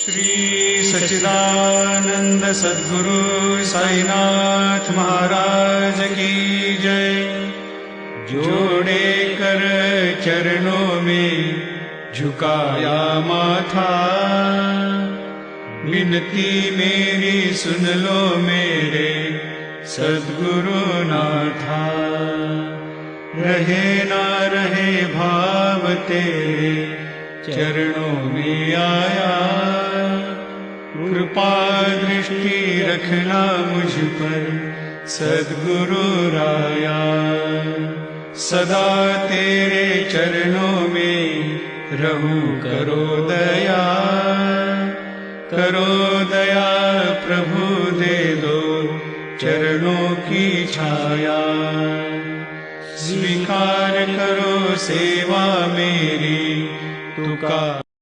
श्री सच्चिदानंद सद्गुरु साईनाथ महाराज की जय। जोड़े कर चरणों में झुकाया माथा, विनती मेरी सुन लो मेरे सद्गुरु नाथा। रहे ना रहे भाव तेरे चरणों में आया, कृपा दृष्टि रखना मुझ पर सद्गुरु राया। सदा तेरे चरणों में रहूं, करो दया, करो दया प्रभु दे दो चरणों की छाया। स्वीकार करो सेवा मेरी, तुका